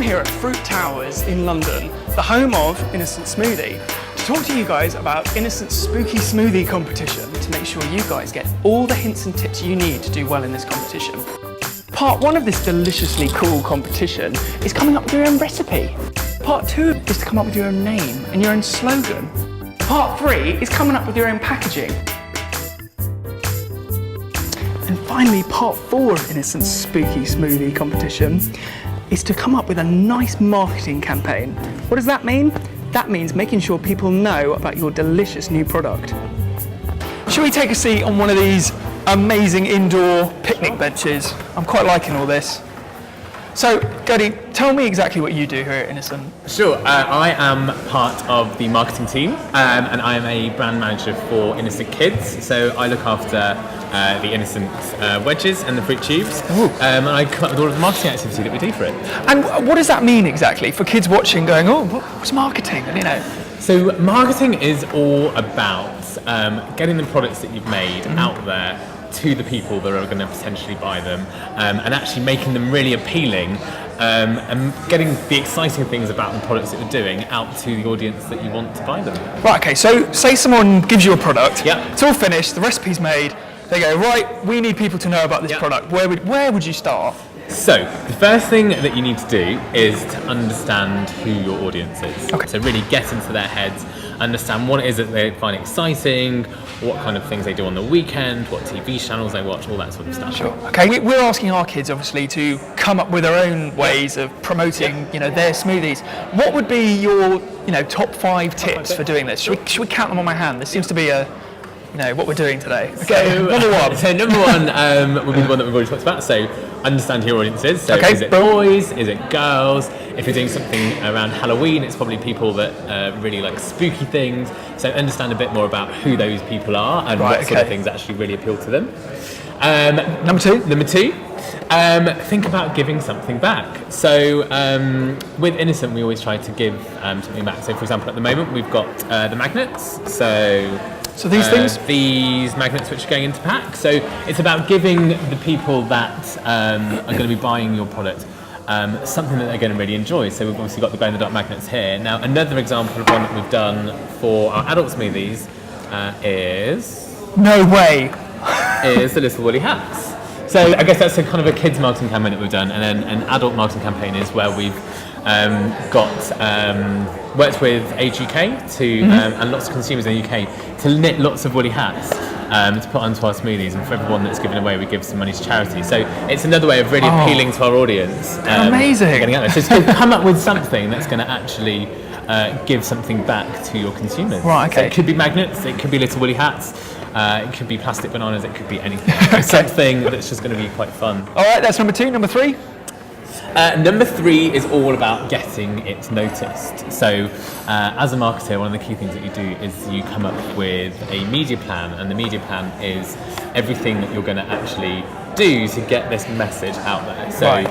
here at Fruit Towers in London, the home of Innocent Smoothie, to talk to you guys about Innocent's spooky smoothie competition to make sure you guys get all the hints and tips you need to do well in this competition. Part 1 of this deliciously cool competition is coming up with your own recipe. Part 2 is to come up with your own name and your own slogan. Part 3 is coming up with your own packaging. And finally, part 4 of Innocent's spooky smoothie competition is to come up with a nice marketing campaign. What does that mean? That means making sure people know about your delicious new product. Shall we take a seat on one of these amazing indoor picnic benches? I'm quite liking all this. So, Gody, tell me exactly what you do here at Innocent. Sure, I am part of the marketing team and I am a brand manager for Innocent Kids. So I look after the Innocent wedges and the fruit tubes and I come up with all of the marketing activity that we do for it. And what does that mean exactly for kids watching going, oh, what's marketing? And, you know. So marketing is all about getting the products that you've made out there to the people that are going to potentially buy them and actually making them really appealing and getting the exciting things about the products that you're doing out to the audience that you want to buy them. Right, okay, so say someone gives you a product, Yep. It's all finished, the recipe's made, they go, right, we need people to know about this Yep. product. Where would you start? So, the first thing that you need to do is to understand who your audience is. Okay. So really get into their heads, understand what it is that they find exciting, what kind of things they do on the weekend, what TV channels they watch, all that sort of stuff. Sure. Okay, we're asking our kids obviously to come up with their own ways of promoting, their smoothies. What would be your, top 5 tips for doing this? Should we count them on my hand? This seems to be what we're doing today. Okay, So, number 1. So number 1 would be the one that we've already talked about. So understand who your audience is. So Okay, is it boys? Is it girls? If you're doing something around Halloween, it's probably people that really like spooky things. So understand a bit more about who those people are and what sort of things actually really appeal to them. Number 2. Number 2. Think about giving something back. So with Innocent, we always try to give something back. So for example, at the moment, we've got the magnets. So these things? These magnets which are going into packs. So it's about giving the people that are going to be buying your product something that they're going to really enjoy. So we've obviously got the glow-in-the-dark magnets here. Now another example of one that we've done for our adult smoothies is... No way! is the little woolly hats. So I guess that's a kind of a kids marketing campaign that we've done, and then an adult marketing campaign is where we've worked with Age UK to and lots of consumers in the UK to knit lots of woolly hats to put onto our smoothies, and for everyone that's given away we give some money to charity. So it's another way of really appealing to our audience. Amazing! Getting out there. So come up with something that's going to actually give something back to your consumers. Right, okay. So it could be magnets, it could be little woolly hats, it could be plastic bananas, it could be anything. Something that's just going to be quite fun. Alright, that's number 2. Number 3? Number 3 is all about getting it noticed. So as a marketer, one of the key things that you do is you come up with a media plan, and the media plan is everything that you're going to actually do to get this message out there. So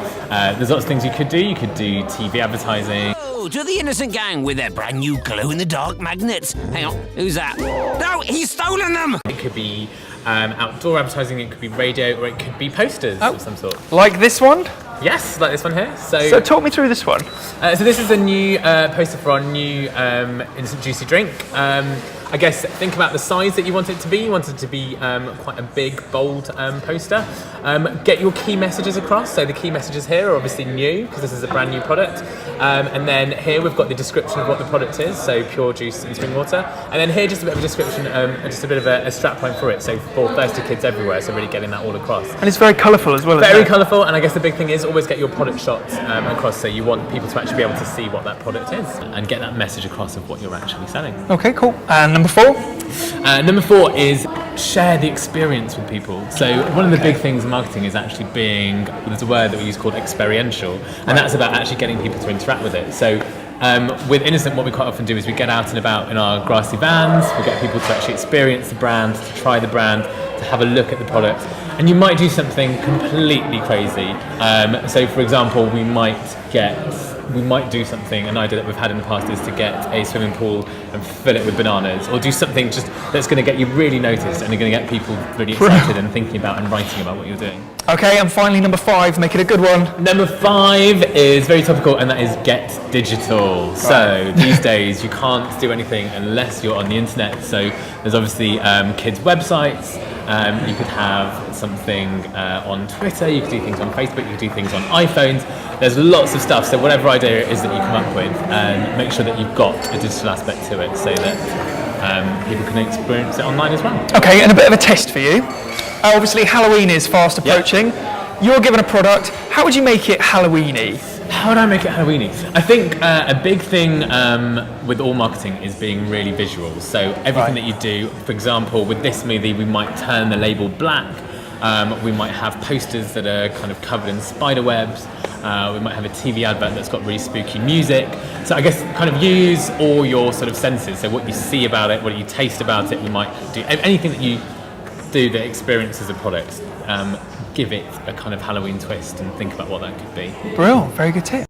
there's lots of things you could do. You could do TV advertising. Oh, to the Innocent gang with their brand new glow-in-the-dark magnets. Hang on, who's that? No, he's stolen them! It could be outdoor advertising, it could be radio, or it could be posters of some sort. Like this one? Yes, like this one here. So talk me through this one. So this is a new poster for our new Innocent Juicy drink. I guess think about the size that you want it to be. You want it to be quite a big, bold poster. Get your key messages across. So the key messages here are obviously new, because this is a brand new product. And then here we've got the description of what the product is, so pure juice and spring water. And then here just a bit of a description, just a bit of a strapline for it, so for thirsty kids everywhere, so really getting that all across. And it's very colourful as well. Very colourful, and I guess the big thing is always get your product shots across, so you want people to actually be able to see what that product is and get that message across of what you're actually selling. Okay, cool. And number 4? Number 4 is share the experience with people. So one of the big things in marketing is actually there's a word that we use called experiential, and that's about actually getting people to interact with it. So with Innocent, what we quite often do is we get out and about in our grassy vans, we get people to actually experience the brand, to try the brand, to have a look at the product, and you might do something completely crazy. So for example, we might get we might do something. An idea that we've had in the past is to get a swimming pool and fill it with bananas, or do something just that's going to get you really noticed and you're going to get people really excited and thinking about and writing about what you're doing. Okay, and finally number 5, make it a good one. Number 5 is very topical, and that is get digital. Right. So these days you can't do anything unless you're on the internet. So there's obviously kids' websites. You could have something on Twitter. You could do things on Facebook. You could do things on iPhones. There's lots of stuff. So whatever idea it is that you come up with, make sure that you've got a digital aspect to it, so that people can experience it online as well. Okay, and a bit of a test for you. Obviously, Halloween is fast approaching. Yep. You're given a product. How would you make it Halloween-y? How would I make it Halloween-y? I think a big thing with all marketing is being really visual. So everything that you do, for example, with this smoothie, we might turn the label black. We might have posters that are kind of covered in spider webs. We might have a TV advert that's got really spooky music. So I guess kind of use all your sort of senses. So what you see about it, what you taste about it. We might do anything that you do that experiences a product, give it a kind of Halloween twist and think about what that could be. Brilliant, very good tip.